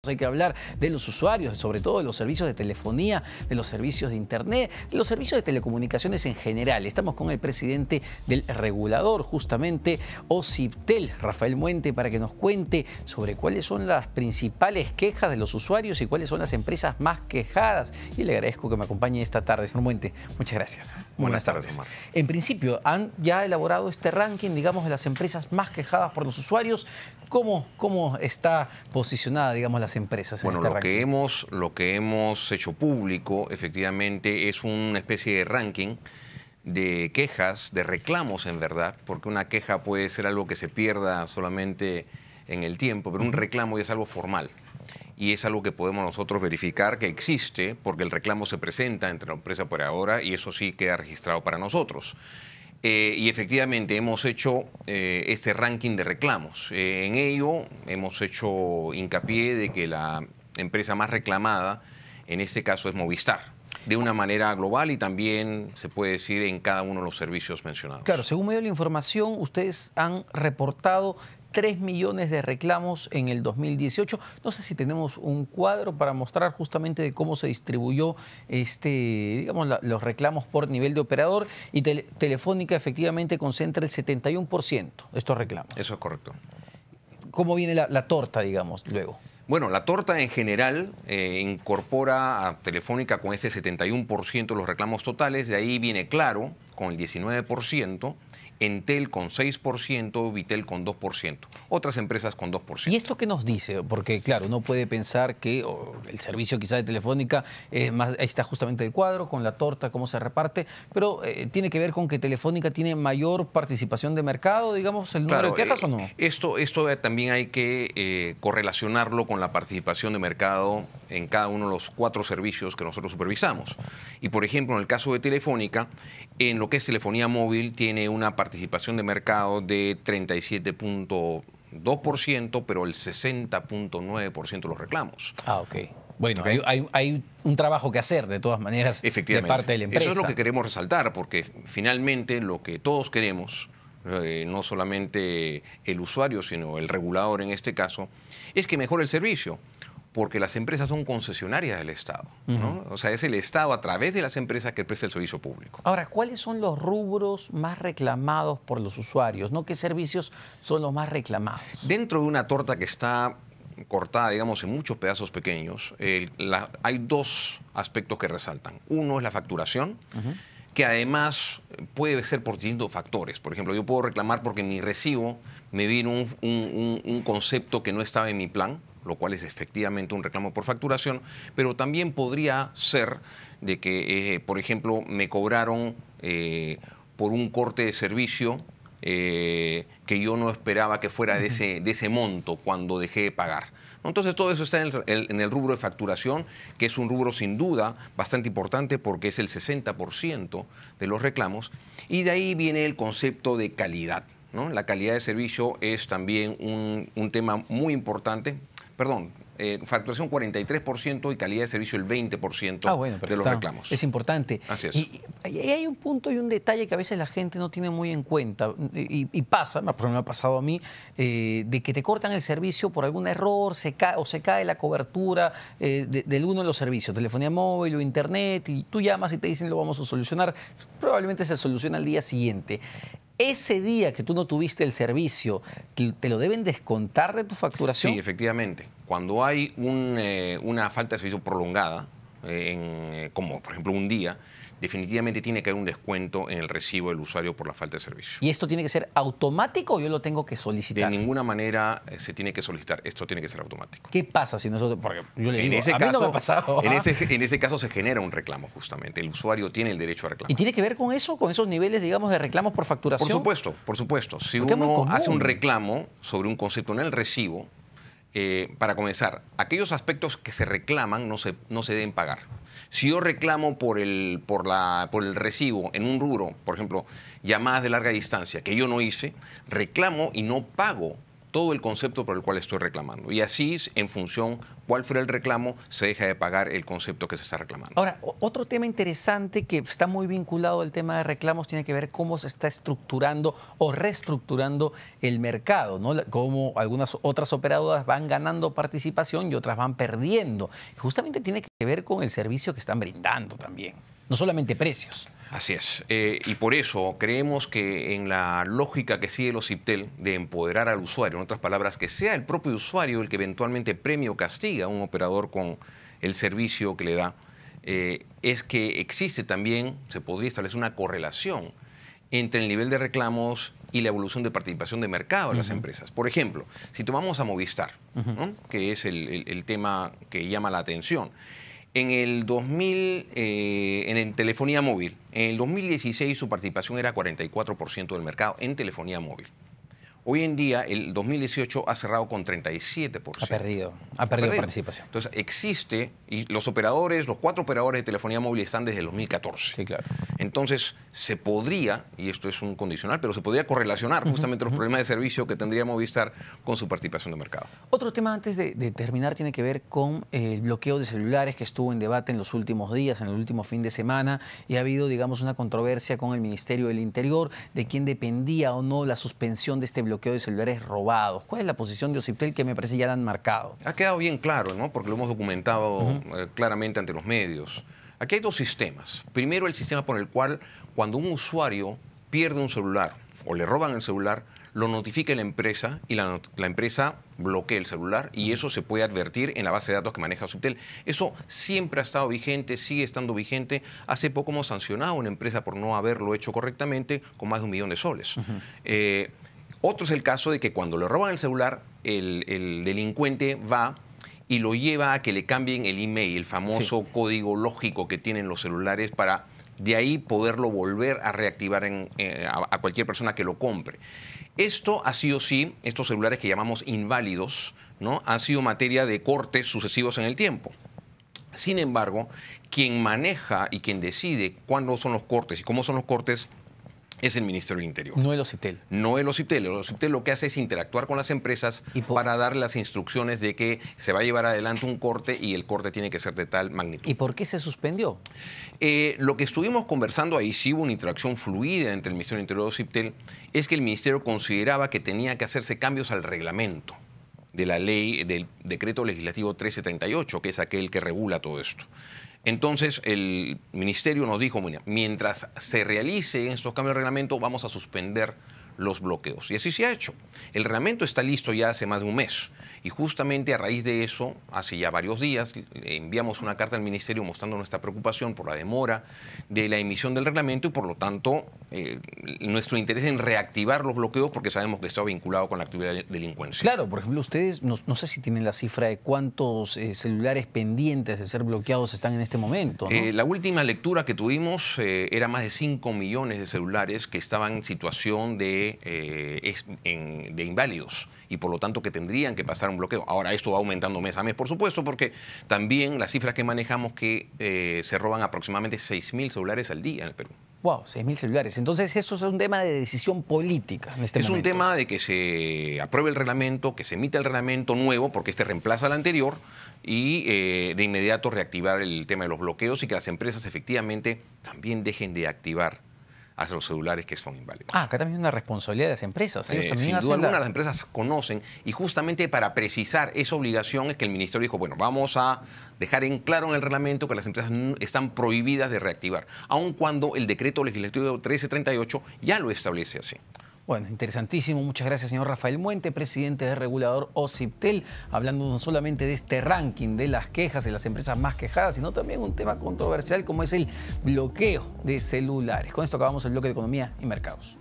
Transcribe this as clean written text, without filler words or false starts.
Hay que hablar de los usuarios, sobre todo de los servicios de telefonía, de los servicios de internet, de los servicios de telecomunicaciones en general. Estamos con el presidente del regulador, justamente, OCIPTEL, Rafael Muente, para que nos cuente sobre cuáles son las principales quejas de los usuarios y cuáles son las empresas más quejadas. Y le agradezco que me acompañe esta tarde, señor Muente. Muchas gracias. Buenas tardes, Omar. En principio, ¿han ya elaborado este ranking, digamos, de las empresas más quejadas por los usuarios? ¿Cómo está posicionada, digamos, las empresas en este ranking? Lo que hemos hecho público, efectivamente, es una especie de ranking de quejas, de reclamos, en verdad, porque una queja puede ser algo que se pierda solamente en el tiempo, pero un reclamo ya es algo formal. Y es algo que podemos nosotros verificar que existe, porque el reclamo se presenta entre la empresa operadora y eso sí queda registrado para nosotros. Y efectivamente hemos hecho este ranking de reclamos. En ello hemos hecho hincapié de que la empresa más reclamada en este caso es Movistar, de una manera global y también se puede decir en cada uno de los servicios mencionados. Claro, según me dio la información, ustedes han reportado 3 millones de reclamos en el 2018. No sé si tenemos un cuadro para mostrar justamente de cómo se distribuyó digamos, los reclamos por nivel de operador, y Telefónica efectivamente concentra el 71% de estos reclamos. Eso es correcto. ¿Cómo viene la torta, digamos, luego? Bueno, la torta en general incorpora a Telefónica con este 71% de los reclamos totales, de ahí viene Claro con el 19%, Entel con 6%, Vitel con 2%, otras empresas con 2%. ¿Y esto qué nos dice? Porque, claro, uno puede pensar que el servicio quizá de Telefónica, ahí está justamente el cuadro, con la torta, cómo se reparte, pero ¿tiene que ver con que Telefónica tiene mayor participación de mercado, digamos, el número de quejas o no? Esto también hay que correlacionarlo con la participación de mercado en cada uno de los 4 servicios que nosotros supervisamos. Y, por ejemplo, en el caso de Telefónica, en lo que es telefonía móvil, tiene una participación de mercado de 37.2%, pero el 60.9% de los reclamos. Ah, ok. Bueno, ¿okay? Hay un trabajo que hacer, de todas maneras, de parte de la empresa. Eso es lo que queremos resaltar, porque finalmente lo que todos queremos, no solamente el usuario, sino el regulador en este caso, es que mejore el servicio. Porque las empresas son concesionarias del Estado, ¿no? O sea, es el Estado a través de las empresas que presta el servicio público. Ahora, ¿cuáles son los rubros más reclamados por los usuarios, ¿no? ¿Qué servicios son los más reclamados? Dentro de una torta que está cortada, digamos, en muchos pedazos pequeños, hay 2 aspectos que resaltan. Uno es la facturación, que además puede ser por distintos factores. Por ejemplo, yo puedo reclamar porque en mi recibo me vino un concepto que no estaba en mi plan, lo cual es efectivamente un reclamo por facturación, pero también podría ser de que, por ejemplo, me cobraron por un corte de servicio que yo no esperaba que fuera de ese monto cuando dejé de pagar. Entonces todo eso está en el rubro de facturación, que es un rubro sin duda bastante importante porque es el 60% de los reclamos, y de ahí viene el concepto de calidad, ¿no? La calidad de servicio es también un tema muy importante. Perdón, facturación 43% y calidad de servicio el 20% de los reclamos. Es importante. Así es. Y hay un punto y un detalle que a veces la gente no tiene muy en cuenta, y pasa, pero me ha pasado a mí, de que te cortan el servicio por algún error, se cae la cobertura de uno de los servicios, telefonía móvil o internet, y tú llamas y te dicen lo vamos a solucionar. Probablemente se soluciona al día siguiente. Ese día que tú no tuviste el servicio, ¿te lo deben descontar de tu facturación? Sí, efectivamente. Cuando hay una falta de servicio prolongada, como por ejemplo un día, definitivamente tiene que haber un descuento en el recibo del usuario por la falta de servicio. ¿Y esto tiene que ser automático o yo lo tengo que solicitar? De ninguna manera se tiene que solicitar. Esto tiene que ser automático. ¿Qué pasa si nosotros...? Porque yo le digo, a mí no me ha pasado. En ese caso se genera un reclamo, justamente. El usuario tiene el derecho a reclamar. ¿Y tiene que ver con eso? ¿Con esos niveles, digamos, de reclamos por facturación? Por supuesto, por supuesto. Si uno hace un reclamo sobre un concepto en el recibo, para comenzar, aquellos aspectos que se reclaman no se deben pagar. Si yo reclamo por el recibo en un rubro, por ejemplo, llamadas de larga distancia, que yo no hice, reclamo y no pago todo el concepto por el cual estoy reclamando. Y así, en función cuál fuera el reclamo, se deja de pagar el concepto que se está reclamando. Ahora, otro tema interesante que está muy vinculado al tema de reclamos tiene que ver cómo se está estructurando o reestructurando el mercado, ¿no? Cómo algunas otras operadoras van ganando participación y otras van perdiendo. Y justamente tiene que ver con el servicio que están brindando también, no solamente precios. Así es. Y por eso creemos que en la lógica que sigue el OCIPTEL de empoderar al usuario, en otras palabras, que sea el propio usuario el que eventualmente premie o castiga a un operador con el servicio que le da, es que existe también, se podría establecer una correlación entre el nivel de reclamos y la evolución de participación de mercado de las empresas. Por ejemplo, si tomamos a Movistar, ¿no? Que es el tema que llama la atención. En el 2000, en telefonía móvil, en el 2016 su participación era 44% del mercado en telefonía móvil. Hoy en día, el 2018 ha cerrado con 37%. Ha perdido participación. Entonces, existe, y los operadores, los 4 operadores de telefonía móvil están desde el 2014. Sí, claro. Entonces, se podría, y esto es un condicional, pero se podría correlacionar justamente los problemas de servicio que tendría Movistar con su participación de mercado. Otro tema antes de terminar tiene que ver con el bloqueo de celulares que estuvo en debate en los últimos días, en el último fin de semana, y ha habido, digamos, una controversia con el Ministerio del Interior de quién dependía o no la suspensión de este bloqueo de celulares robados. ¿Cuál es la posición de OCIPTEL que me parece ya la han marcado? Ha quedado bien claro, ¿no? Porque lo hemos documentado claramente ante los medios. Aquí hay 2 sistemas. Primero, el sistema por el cual cuando un usuario pierde un celular o le roban el celular, lo notifica la empresa y la empresa bloquea el celular y eso se puede advertir en la base de datos que maneja OCIPTEL. Eso siempre ha estado vigente, sigue estando vigente. Hace poco hemos sancionado a una empresa por no haberlo hecho correctamente con más de 1 millón de soles. Otro es el caso de que cuando le roban el celular, el delincuente va y lo lleva a que le cambien el email, el famoso código lógico que tienen los celulares para de ahí poderlo volver a reactivar a cualquier persona que lo compre. Esto ha sido, sí, estos celulares que llamamos inválidos, ¿no? Han sido materia de cortes sucesivos en el tiempo. Sin embargo, quien maneja y quien decide cuándo son los cortes y cómo son los cortes es el Ministerio del Interior. No el OCIPTEL. No el OCIPTEL. El OCIPTEL lo que hace es interactuar con las empresas para dar las instrucciones de que se va a llevar adelante un corte y el corte tiene que ser de tal magnitud. ¿Y por qué se suspendió? Lo que estuvimos conversando ahí, sí hubo una interacción fluida entre el Ministerio del Interior y el OCIPTEL, es que el Ministerio consideraba que tenía que hacerse cambios al reglamento de la ley, del decreto legislativo 1338, que es aquel que regula todo esto. Entonces, el Ministerio nos dijo, mira, mientras se realicen estos cambios de reglamento, vamos a suspender los bloqueos. Y así se ha hecho. El reglamento está listo ya hace más de un mes. Y justamente a raíz de eso, hace ya varios días, enviamos una carta al Ministerio mostrando nuestra preocupación por la demora de la emisión del reglamento y, por lo tanto, nuestro interés en reactivar los bloqueos porque sabemos que está vinculado con la actividad de delincuencia. Claro, por ejemplo, ustedes, no sé si tienen la cifra de cuántos celulares pendientes de ser bloqueados están en este momento, ¿no? La última lectura que tuvimos era más de 5 millones de celulares que estaban en situación de inválidos y por lo tanto que tendrían que pasar un bloqueo. Ahora esto va aumentando mes a mes, por supuesto, porque también las cifras que manejamos que se roban aproximadamente 6.000 celulares al día en el Perú. Wow, 6.000 celulares. Entonces eso es un tema de decisión política en este momento. Es un tema de que se apruebe el reglamento, que se emita el reglamento nuevo, porque este reemplaza al anterior, y de inmediato reactivar el tema de los bloqueos y que las empresas efectivamente también dejen de activar hacia los celulares que son inválidos. Acá también hay una responsabilidad de las empresas. Ellos también sin duda alguna, las empresas conocen y justamente para precisar esa obligación es que el Ministerio dijo, bueno, vamos a dejar en claro en el reglamento que las empresas están prohibidas de reactivar, aun cuando el decreto legislativo 1338 ya lo establece así. Bueno, interesantísimo. Muchas gracias, señor Rafael Muente, presidente del regulador OCIPTEL, hablando no solamente de este ranking de las quejas de las empresas más quejadas, sino también un tema controversial como es el bloqueo de celulares. Con esto acabamos el bloque de Economía y Mercados.